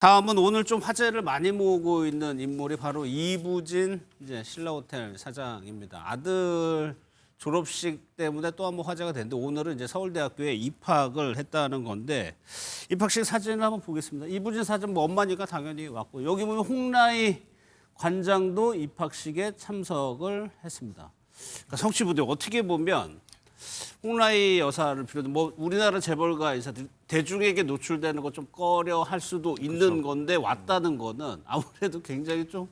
다음은 오늘 좀 화제를 많이 모으고 있는 인물이 바로 이부진 이제 신라호텔 사장입니다. 아들 졸업식 때문에 또 한 번 화제가 됐는데 오늘은 이제 서울대학교에 입학을 했다는 건데 입학식 사진을 한번 보겠습니다. 이부진 사장 뭐 엄마니까 당연히 왔고 여기 보면 홍라희 관장도 입학식에 참석을 했습니다. 그러니까 성취부대 어떻게 보면 홍라희 여사를 비롯해 뭐 우리나라 재벌가 인사들 대중에게 노출되는 거 좀 꺼려 할 수도 있는 건데 왔다는 거는 아무래도 굉장히 좀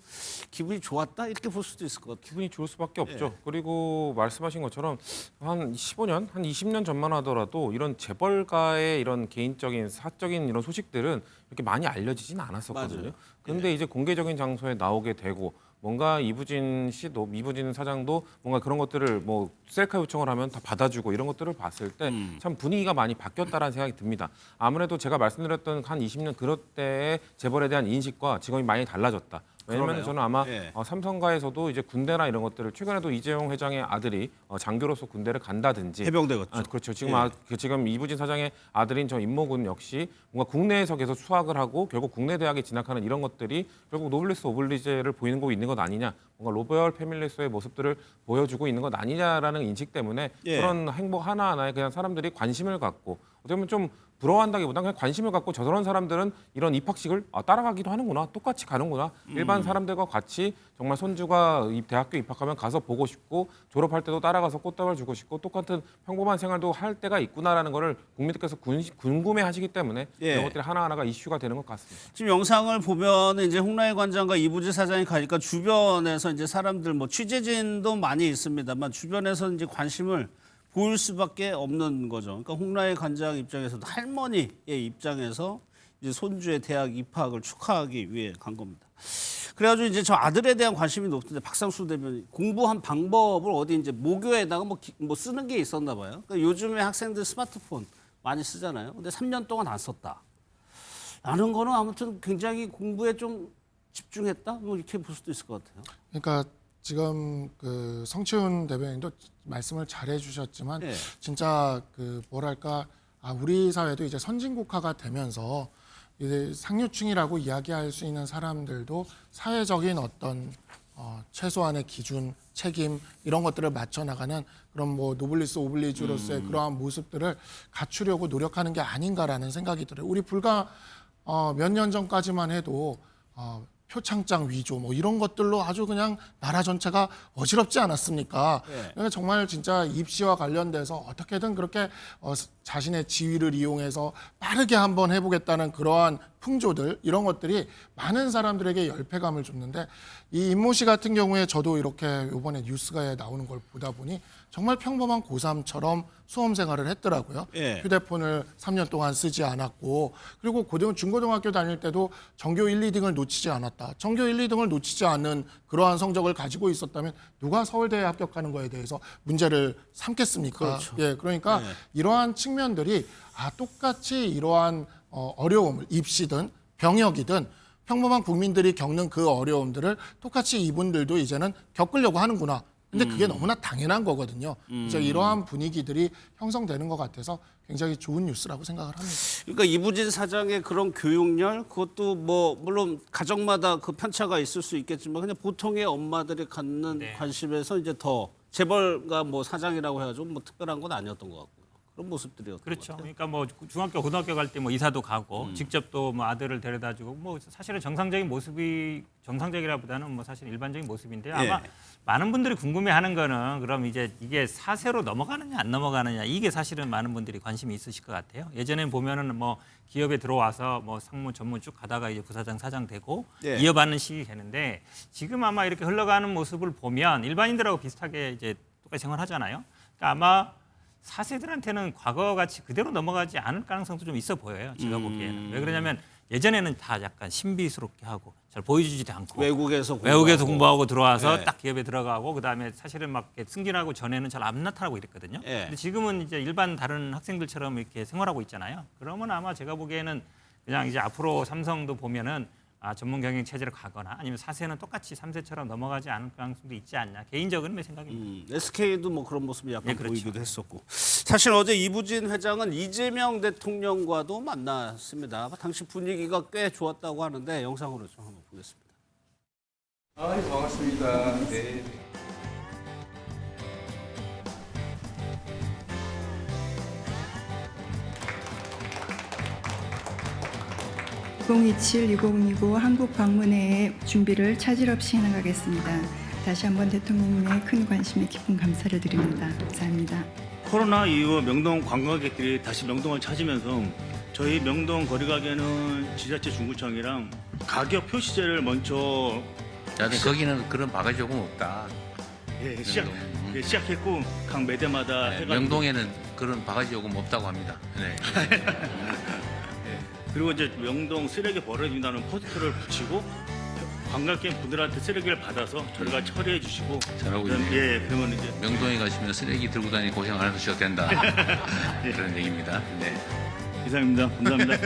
기분이 좋았다 이렇게 볼 수도 있을 것 같아요. 기분이 좋을 수밖에 없죠. 예. 그리고 말씀하신 것처럼 한 15년, 한 20년 전만 하더라도 이런 재벌가의 이런 개인적인 사적인 이런 소식들은 이렇게 많이 알려지진 않았었거든요. 맞아요. 그런데 이제 공개적인 장소에 나오게 되고 뭔가 이부진 씨도 이부진 사장도 뭔가 그런 것들을 뭐 셀카 요청을 하면 다 받아주고 이런 것들을 봤을 때 참 분위기가 많이 바뀌었다라는 생각이 듭니다. 아무래도 제가 말씀드렸던 한 20년 그럴 때의 재벌에 대한 인식과 지금이 많이 달라졌다. 왜냐면 그러네요. 저는 아마 예. 삼성가에서도 이제 군대나 이런 것들을 최근에도 이재용 회장의 아들이 장교로서 군대를 간다든지 해병대 같죠. 그렇죠. 지금 예. 지금 이부진 사장의 아들인 저 임모군 역시 뭔가 국내에서 계속 수학을 하고 결국 국내 대학에 진학하는 이런 것들이 결국 노블리스 오블리제를 보이고 있는 것 아니냐. 뭔가 로열 패밀리스의 모습들을 보여주고 있는 것 아니냐라는 인식 때문에 예. 그런 행복 하나하나에 그냥 사람들이 관심을 갖고 어떻게 보면 좀 부러워한다기보다는 그냥 관심을 갖고 저런 사람들은 이런 입학식을 따라가기도 하는구나, 똑같이 가는구나. 일반 사람들과 같이 정말 손주가 대학교 입학하면 가서 보고 싶고 졸업할 때도 따라가서 꽃다발 주고 싶고 똑같은 평범한 생활도 할 때가 있구나라는 거를 국민들께서 궁금해하시기 때문에 예. 이런 것들이 하나하나가 이슈가 되는 것 같습니다. 지금 영상을 보면 이제 홍라희 관장과 이부진 사장이 가니까 주변에서 이제 사람들 뭐 취재진도 많이 있습니다만 주변에서 이제 관심을 보일 수밖에 없는 거죠. 그러니까 홍라희 관장 입장에서도 할머니의 입장에서 이제 손주의 대학 입학을 축하하기 위해 간 겁니다. 그래가지고 이제 저 아들에 대한 관심이 높던데 박상수 대변인 공부한 방법을 어디 이제 모교에다가 뭐 쓰는 게 있었나 봐요. 그러니까 요즘에 학생들 스마트폰 많이 쓰잖아요. 근데 3년 동안 안 썼다. 라는 거는 아무튼 굉장히 공부에 좀 집중했다? 뭐 이렇게 볼 수도 있을 것 같아요. 그러니까 지금 그 성치훈 대변인도 말씀을 잘 해주셨지만 예. 진짜 그 뭐랄까 우리 사회도 이제 선진국화가 되면서 이제 상류층이라고 이야기할 수 있는 사람들도 사회적인 어떤 최소한의 기준, 책임 이런 것들을 맞춰 나가는 그런 뭐 노블리스 오블리주로서의 그러한 모습들을 갖추려고 노력하는 게 아닌가라는 생각이 들어요. 우리 불과 몇 년 전까지만 해도 표창장 위조 뭐 이런 것들로 아주 그냥 나라 전체가 어지럽지 않았습니까? 네. 그러니까 정말 진짜 입시와 관련돼서 어떻게든 그렇게 자신의 지위를 이용해서 빠르게 한번 해보겠다는 그러한 풍조들 이런 것들이 많은 사람들에게 열패감을 줬는데 이 임모 씨 같은 경우에 저도 이렇게 이번에 뉴스가에 나오는 걸 보다 보니 정말 평범한 고3처럼 수험 생활을 했더라고요. 예. 휴대폰을 3년 동안 쓰지 않았고 그리고 중고등학교 다닐 때도 전교 1, 2등을 놓치지 않았다. 전교 1, 2등을 놓치지 않는 그러한 성적을 가지고 있었다면 누가 서울대에 합격하는 거에 대해서 문제를 삼겠습니까? 그렇죠. 예, 그러니까 이러한 측면들이 똑같이 이러한 어려움을 입시든 병역이든 평범한 국민들이 겪는 그 어려움들을 똑같이 이분들도 이제는 겪으려고 하는구나. 근데 그게 너무나 당연한 거거든요. 그래서 이러한 분위기들이 형성되는 것 같아서 굉장히 좋은 뉴스라고 생각을 합니다. 그러니까 이부진 사장의 그런 교육열 그것도 뭐 물론 가정마다 그 편차가 있을 수 있겠지만 그냥 보통의 엄마들이 갖는 관심에서 이제 더 재벌가 뭐 사장이라고 해가지고 뭐 특별한 건 아니었던 것 같고요. 그런 모습들이었던 것 그렇죠. 같아요. 그러니까 뭐 중학교, 고등학교 갈 때 뭐 이사도 가고 직접 또 뭐 아들을 데려다주고 뭐 사실은 정상적인 모습이 정상적이라보다는 뭐 사실 일반적인 모습인데 아마 예. 많은 분들이 궁금해하는 거는 그럼 이제 이게 사세로 넘어가느냐 안 넘어가느냐 이게 사실은 많은 분들이 관심이 있으실 것 같아요. 예전에는 보면은 뭐 기업에 들어와서 뭐 상무 전무 쭉 가다가 이제 부사장 사장 되고 예. 이어받는 식이 되는데 지금 아마 이렇게 흘러가는 모습을 보면 일반인들하고 비슷하게 이제 똑같이 생활하잖아요. 그러니까 아마 사세들한테는 과거같이 그대로 넘어가지 않을 가능성도 좀 있어 보여요. 제가 보기에는. 왜 그러냐면 예전에는 다 약간 신비스럽게 하고 잘 보여주지도 않고 외국에서 공부하고 들어와서 네. 딱 기업에 들어가고 그다음에 사실은 막 이렇게 승진하고 전에는 잘 안 나타나고 이랬거든요. 예. 근데 지금은 이제 일반 다른 학생들처럼 이렇게 생활하고 있잖아요. 그러면 아마 제가 보기에는 그냥 이제 앞으로 삼성도 보면은 전문 경영 체제로 가거나 아니면 4세는 똑같이 3세처럼 넘어가지 않을 가능성도 있지 않냐. 개인적인 내 생각입니다. SK도 뭐 그런 모습이 약간 예, 그렇죠. 보이기도 했었고. 사실 어제 이부진 회장은 이재명 대통령과도 만났습니다. 당시 분위기가 꽤 좋았다고 하는데 영상으로 좀 한번 보겠습니다. 반갑습니다. 네. 2027-2029 한국 방문회의 준비를 차질 없이 해나가겠습니다. 다시 한번 대통령님의 큰 관심에 깊은 감사를 드립니다. 감사합니다. 코로나 이후 명동 관광객들이 다시 명동을 찾으면서 저희 명동 거리가게는 지자체 중구청이랑 가격 표시제를 먼저 나는 거기는 그런 바가지 요금 없다. 시작했고 각 매대마다 네, 해가지고 명동에는 그런 바가지 요금 없다고 합니다. 네. 그리고 이제 명동 쓰레기 버려진다는 포스터를 붙이고 관광객 분들한테 쓰레기를 받아서 저희가 처리해 주시고 잘하고 있네요. 예, 그러면 이제 명동에 가시면 쓰레기 들고 다니 고생 안 하셔도 된다. 그런 얘기입니다. 네. 이상입니다. 감사합니다.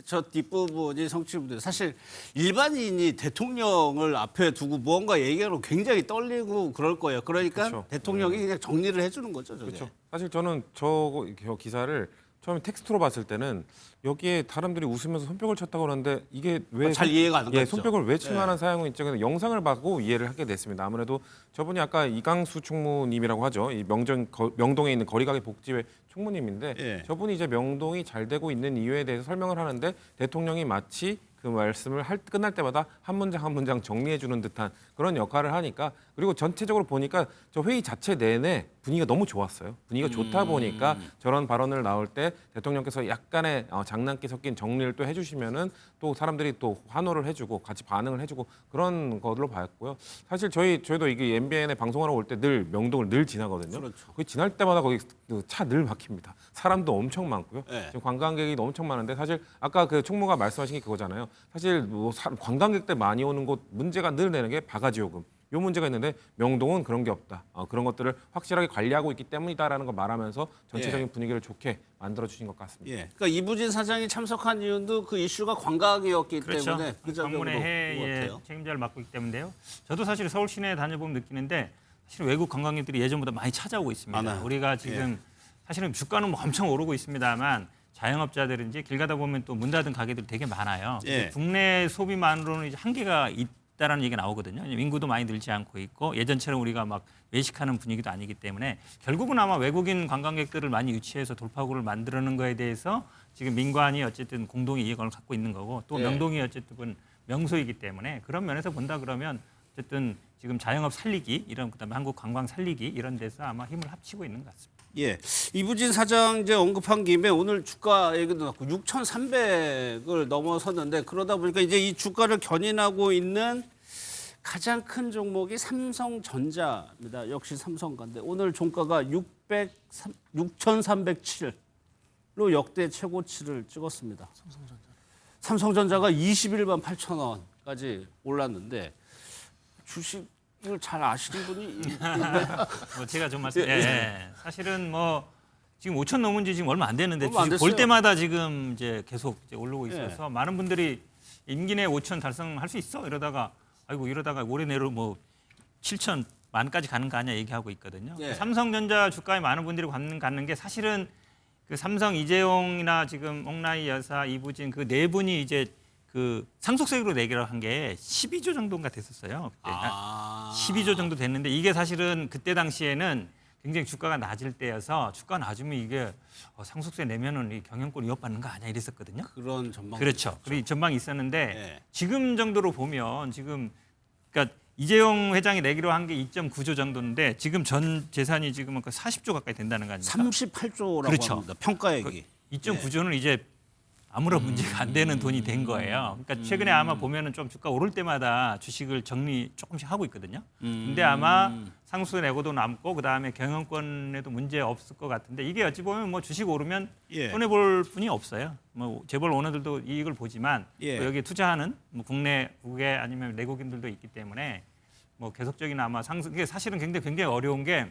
저 뒷부분이 성취부들 사실 일반인이 대통령을 앞에 두고 무언가 얘기하러 굉장히 떨리고 그럴 거예요. 그러니까 그렇죠. 대통령이 그냥 정리를 해주는 거죠. 저게. 그렇죠. 사실 저는 저 기사를 처음에 텍스트로 봤을 때는 여기에 사람들이 웃으면서 손뼉을 쳤다고 그러는데 이게 왜 잘 이해가 안 갔죠. 손뼉을 왜 칠 네. 만한 사양은 있죠. 근데 영상을 보고 이해를 하게 됐습니다. 아무래도 저분이 아까 이강수 총무님이라고 하죠. 이 명동에 있는 거리가게 복지회 총무님인데 예. 저분이 이제 명동이 잘 되고 있는 이유에 대해서 설명을 하는데 대통령이 마치 그 말씀을 끝날 때마다 한 문장 한 문장 정리해 주는 듯한 그런 역할을 하니까 그리고 전체적으로 보니까 저 회의 자체 내내 분위기가 너무 좋았어요. 분위기가 좋다 보니까 저런 발언을 나올 때 대통령께서 약간의 장난기 섞인 정리를 또 해주시면은 또 사람들이 또 환호를 해주고 같이 반응을 해주고 그런 거로 봤고요. 사실 저희도 이게 MBN에 방송하러 올 때 늘 명동을 늘 지나거든요. 그렇죠. 거기 지날 때마다 거기 차 늘 막힙니다. 사람도 엄청 많고요. 네. 지금 관광객이 엄청 많은데 사실 아까 그 총무가 말씀하신 게 그거잖아요. 사실 뭐 관광객들 많이 오는 곳 문제가 늘 내는 게 바가지 요금. 요 문제가 있는데 명동은 그런 게 없다. 그런 것들을 확실하게 관리하고 있기 때문이다라는 걸 말하면서 전체적인 분위기를 좋게 만들어 주신 것 같습니다. 예. 그러니까 이부진 사장이 참석한 이유도 그 이슈가 관광이었기 그렇죠. 때문에 부작용으로 방문의 본 해의 것 같아요. 책임자를 맡고 있기 때문인데요. 저도 사실 서울 시내에 다녀보면 느끼는데 사실 외국 관광객들이 예전보다 많이 찾아오고 있습니다. 많아요. 우리가 지금 사실은 주가는 뭐 엄청 오르고 있습니다만 자영업자들인지 길 가다 보면 또 문 닫은 가게들이 되게 많아요. 예. 국내 소비만으로는 이제 한계가 있다라는 얘기가 나오거든요. 인구도 많이 늘지 않고 있고 예전처럼 우리가 막 외식하는 분위기도 아니기 때문에 결국은 아마 외국인 관광객들을 많이 유치해서 돌파구를 만들어내는 거에 대해서 지금 민관이 어쨌든 공동의 이해관을 갖고 있는 거고 또 예. 명동이 어쨌든 명소이기 때문에 그런 면에서 본다 그러면 어쨌든 지금 자영업 살리기 이런 그다음에 한국 관광 살리기 이런 데서 아마 힘을 합치고 있는 것 같습니다. 예. 이부진 사장 이제 언급한 김에 오늘 주가 얘기도 나왔고 6,300을 넘어섰는데 그러다 보니까 이제 이 주가를 견인하고 있는 가장 큰 종목이 삼성전자입니다. 역시 삼성가인데 오늘 종가가 6,307로 역대 최고치를 찍었습니다. 삼성전자가 21만 8천 원까지 올랐는데 주식을 잘 아시는 분이 뭐 제가 좀 말씀. 예. 사실은 뭐 지금 5천 넘은 지 지금 얼마 안 됐는데 얼마 안 주식 볼 됐어요. 때마다 지금 이제 계속 이제 오르고 있어서 많은 분들이 임기 내 5천 달성할 수 있어 이러다가 아이고 이러다가 올해 내로 뭐 7천 만까지 가는 거 아니야 얘기하고 있거든요. 예. 삼성전자 주가에 많은 분들이 갖는 게 사실은 그 삼성 이재용이나 지금 옥나이 여사 이부진 그 네 분이 이제 그 상속세로 내기로 한 게 12조 정도인가 됐었어요. 그때. 12조 정도 됐는데 이게 사실은 그때 당시에는 굉장히 주가가 낮을 때여서 주가 낮으면 이게 상속세 내면은 이 경영권 위협받는 거 아니야 이랬었거든요. 그런 전망. 그렇죠. 그리고 이 전망이 있었는데 예. 지금 정도로 보면 지금 그러니까 이재용 회장이 내기로 한 게 2.9조 정도인데 지금 전 재산이 지금 40조 가까이 된다는 거 아닙니까? 38조라고 그렇죠. 합니다. 평가액이. 2.9조는 이제 아무런 문제가 안 되는 돈이 된 거예요. 그러니까 최근에 아마 보면은 좀 주가 오를 때마다 주식을 정리 조금씩 하고 있거든요. 근데 아마 상속세 내고도 남고 그다음에 경영권에도 문제 없을 것 같은데 이게 어찌 보면 뭐 주식 오르면 예. 손해 볼 분이 없어요. 뭐 재벌 오너들도 이익을 보지만 예. 또 여기에 투자하는 뭐 국내 아니면 내국인들도 있기 때문에 뭐 계속적인 아마 상승 이게 사실은 굉장히 어려운 게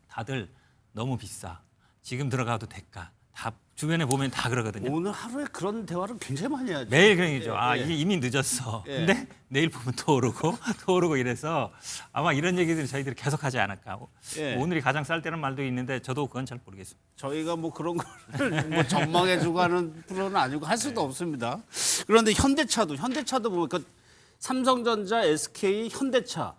다들 너무 비싸. 지금 들어가도 될까? 다 주변에 보면 다 그러거든요. 오늘 하루에 그런 대화를 굉장히 많이 하죠. 매일 그런 얘기죠. 예, 아, 예. 이게 이미 늦었어. 예. 근데 내일 보면 또 오르고 또 오르고 이래서 아마 이런 얘기들을 저희들이 계속 하지 않을까. 예. 오늘이 가장 쌀 때는 말도 있는데 저도 그건 잘 모르겠습니다. 저희가 뭐 그런 거를 뭐 전망해주고 하는 프로는 아니고 할 수도 없습니다. 그런데 현대차도 보면 그 삼성전자, SK, 현대차가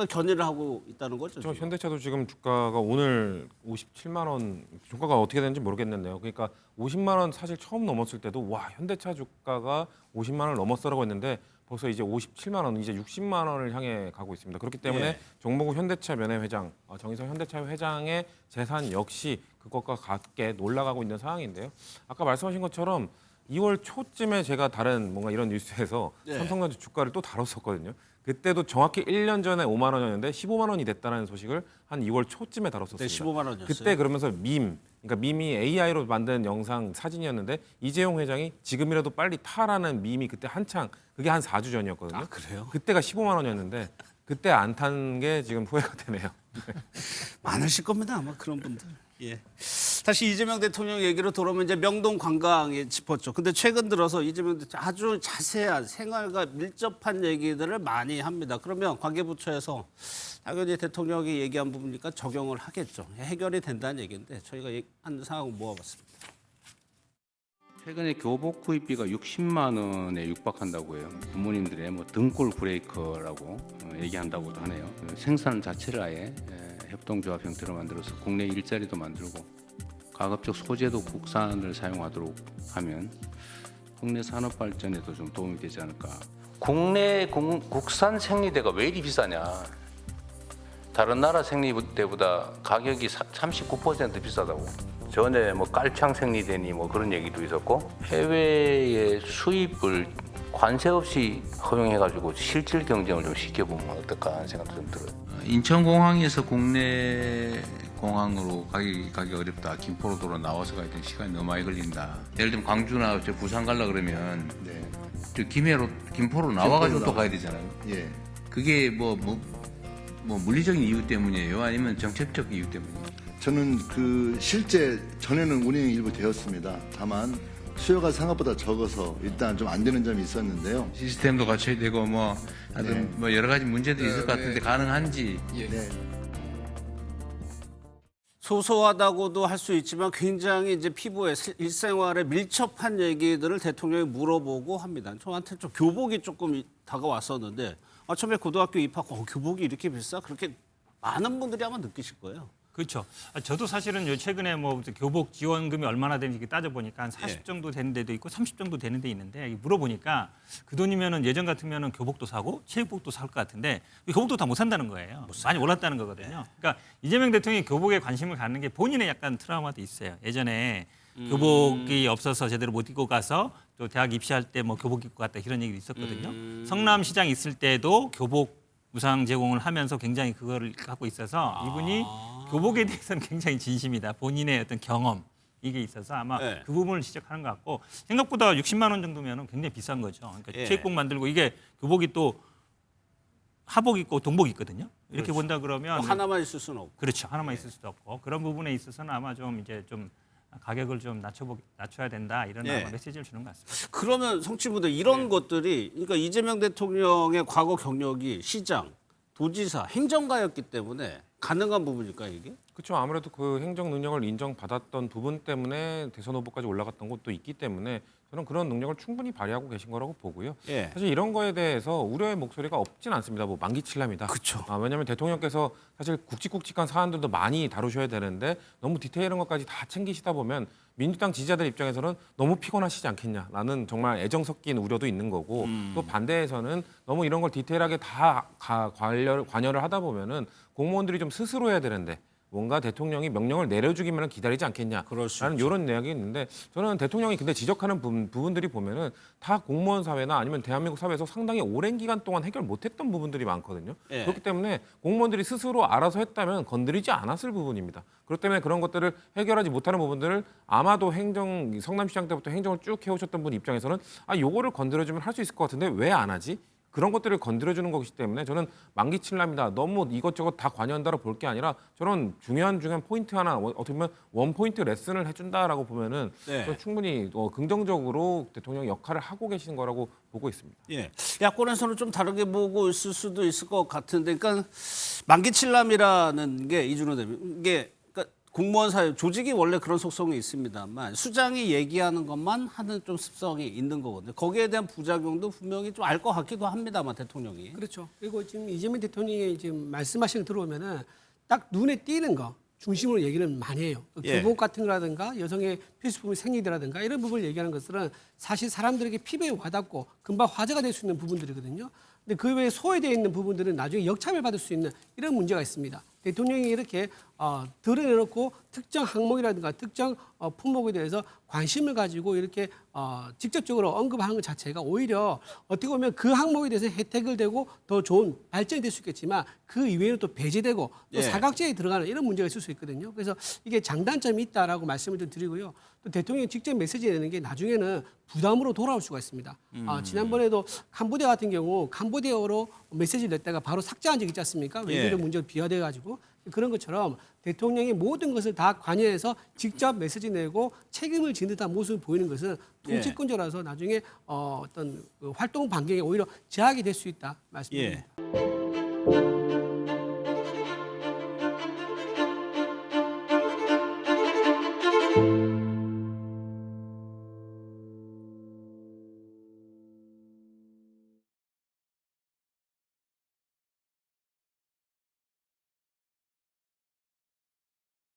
견인을 하고 있다는 거죠. 저 지금. 현대차도 지금 주가가 오늘 57만 원, 주가가 어떻게 되는지 모르겠는데요. 그러니까 50만 원 사실 처음 넘었을 때도 와 현대차 주가가 50만 원을 넘었어라고 했는데 벌써 이제 57만 원, 이제 60만 원을 향해 가고 있습니다. 그렇기 때문에 예. 정몽구 현대차 면회회장, 정의성 현대차 회장의 재산 역시 그것과 같게 올라가고 있는 상황인데요. 아까 말씀하신 것처럼 2월 초쯤에 제가 다른 뭔가 이런 뉴스에서 예. 삼성전자 주가를 또 다뤘었거든요. 그때도 정확히 1년 전에 5만 원이었는데 15만 원이 됐다는 소식을 한 2월 초쯤에 다뤘었습니다. 네, 15만 원이었어요. 그때 그러면서 그러니까 밈이 AI로 만든 영상 사진이었는데 이재용 회장이 지금이라도 빨리 타라는 밈이 그때 한창 그게 한 4주 전이었거든요. 아, 그래요? 그때가 15만 원이었는데 그때 안 탄 게 지금 후회가 되네요. 많으실 겁니다 아마 그런 분들. 예. 다시 이재명 대통령 얘기로 돌아오면 이제 명동 관광에 짚었죠. 근데 최근 들어서 이재명 대통령 아주 자세한 생활과 밀접한 얘기들을 많이 합니다. 그러면 관계부처에서 당연히 대통령이 얘기한 부분이니까 적용을 하겠죠. 해결이 된다는 얘기인데 저희가 한 상황을 모아봤습니다. 최근에 교복 구입비가 60만 원에 육박한다고 해요. 부모님들의 뭐 등골 브레이커라고 얘기한다고도 하네요. 생산 자체를 아예 협동조합 형태로 만들어서 국내 일자리도 만들고 가급적 소재도 국산을 사용하도록 하면 국내 산업 발전에도 좀 도움이 되지 않을까. 국내 국산 생리대가 왜 이리 비싸냐? 다른 나라 생리대보다 가격이 39% 비싸다고. 전에 뭐 깔창 생리대니 뭐 그런 얘기도 있었고 해외의 수입을 관세 없이 허용해가지고 실질 경쟁을 좀 시켜보면 어떨까 하는 생각도 좀 들어요. 인천공항에서 국내 공항으로 가기 어렵다. 김포로 나와서 가야 되는 시간이 너무 많이 걸린다. 예를 들면 광주나 저 부산 가려 그러면 저 김포로 나와가지고 또 가야 되잖아요. 예. 그게 뭐 물리적인 이유 때문이에요? 아니면 정책적 이유 때문이에요? 저는 그 실제 전에는 운행이 일부 되었습니다. 다만 수요가 생각보다 적어서 일단 좀 안 되는 점이 있었는데요. 시스템도 갖춰야 되고 뭐 하여튼 네. 뭐 여러 가지 문제들이 있을 것 같은데 가능한지. 네. 소소하다고도 할 수 있지만 굉장히 이제 피부에 일생활에 밀접한 얘기들을 대통령이 물어보고 합니다. 저한테 좀 교복이 조금 다가왔었는데 처음에 고등학교 입학하고 교복이 이렇게 비싸? 그렇게 많은 분들이 아마 느끼실 거예요. 그렇죠. 저도 사실은 요 최근에 뭐 교복 지원금이 얼마나 되는지 따져보니까 한 40 예. 정도 되는 데도 있고 30 정도 되는 데 있는데 물어보니까 그 돈이면은 예전 같으면은 교복도 사고 체육복도 살 것 같은데 교복도 다 못 산다는 거예요. 많이 올랐다는 거거든요. 그러니까 이재명 대통령이 교복에 관심을 갖는 게 본인의 약간 트라우마도 있어요. 예전에 교복이 없어서 제대로 못 입고 가서 또 대학 입시할 때 뭐 교복 입고 갔다 이런 얘기도 있었거든요. 성남시장 있을 때도 교복 무상 제공을 하면서 굉장히 그거를 갖고 있어서 이분이 교복에 대해서는 굉장히 진심이다. 본인의 어떤 경험 이게 있어서 아마 네. 그 부분을 지적하는 것 같고 생각보다 60만 원 정도면 굉장히 비싼 거죠. 그러니까 예. 체육복 만들고 이게 교복이 또 하복 있고 동복 있거든요. 이렇게 그렇죠. 본다 그러면 하나만 있을 수는 없고. 그렇죠. 하나만 있을 수도 없고 그런 부분에 있어서는 아마 좀 이제 좀 가격을 좀 낮춰야 된다 이런 예. 아마 메시지를 주는 것 같습니다. 그러면 성취분들 이런 것들이 그러니까 이재명 대통령의 과거 경력이 시장, 도지사, 행정가였기 때문에 가능한 부분일까 이게? 그렇죠. 아무래도 그 행정 능력을 인정받았던 부분 때문에 대선 후보까지 올라갔던 것도 있기 때문에 저는 그런 능력을 충분히 발휘하고 계신 거라고 보고요. 예. 사실 이런 거에 대해서 우려의 목소리가 없진 않습니다. 뭐 만기칠랍니다. 그쵸. 왜냐하면 대통령께서 사실 굵직굵직한 사안들도 많이 다루셔야 되는데 너무 디테일한 것까지 다 챙기시다 보면 민주당 지지자들 입장에서는 너무 피곤하시지 않겠냐라는 정말 애정 섞인 우려도 있는 거고 또 반대에서는 너무 이런 걸 디테일하게 다 관여를 하다 보면은 공무원들이 좀 스스로 해야 되는데 뭔가 대통령이 명령을 내려주기만 기다리지 않겠냐라는 그럴 수 이런 이야기 있는데 저는 대통령이 근데 지적하는 부분들이 보면은 다 공무원 사회나 아니면 대한민국 사회에서 상당히 오랜 기간 동안 해결 못했던 부분들이 많거든요. 예. 그렇기 때문에 공무원들이 스스로 알아서 했다면 건드리지 않았을 부분입니다. 그렇기 때문에 그런 것들을 해결하지 못하는 부분들을 아마도 성남시장 때부터 행정을 쭉 해오셨던 분 입장에서는 요거를 건드려주면 할 수 있을 것 같은데 왜 안 하지? 그런 것들을 건드려주는 것이기 때문에 저는 만기 칠랍니다. 너무 이것저것 다 관여한다고 볼 게 아니라 저는 중요한 포인트 하나 어떻게 보면 원 포인트 레슨을 해준다라고 보면은 네. 저는 충분히 긍정적으로 대통령 역할을 하고 계시는 거라고 보고 있습니다. 예. 야권에서는 좀 다르게 보고 있을 수도 있을 것 같은데, 그러니까 만기 칠람이라는 게 이준호 대표 이게 그러니까 공무원 사회 조직이 원래 그런 속성이 있습니다만 수장이 얘기하는 것만 하는 좀 습성이 있는 거거든요. 거기에 대한 부작용도 분명히 좀 알 것 같기도 합니다만 대통령이. 그렇죠. 그리고 지금 이재명 대통령이 지금 말씀하시는 거 들어오면은 딱 눈에 띄는 거 중심으로 얘기를 많이 해요. 예. 교복 같은 거라든가 여성의 필수품의 생리대라든가 이런 부분을 얘기하는 것들은 사실 사람들에게 피부에 와닿고 금방 화제가 될 수 있는 부분들이거든요. 근데 그 외에 소외되어 있는 부분들은 나중에 역차별 받을 수 있는 이런 문제가 있습니다. 대통령이 이렇게 드러내놓고 특정 항목이라든가 특정 품목에 대해서 관심을 가지고 이렇게 직접적으로 언급하는 것 자체가 오히려 어떻게 보면 그 항목에 대해서 혜택을 되고 더 좋은 발전이 될 수 있겠지만 그 이외에는 또 배제되고 또 예. 사각지대에 들어가는 이런 문제가 있을 수 있거든요. 그래서 이게 장단점이 있다라고 말씀을 좀 드리고요. 또 대통령이 직접 메시지 내는 게 나중에는 부담으로 돌아올 수가 있습니다. 지난번에도 캄보디아 같은 경우 캄보디아어로 메시지를 냈다가 바로 삭제한 적이 있지 않습니까? 외교적 문제로 비화돼 가지고 그런 것처럼 대통령이 모든 것을 다 관여해서 직접 메시지 내고 책임을 지는 듯한 모습을 보이는 것은 통치권자라서 나중에 어떤 그 활동 반경에 오히려 제약이 될 수 있다 말씀드립니다. 예.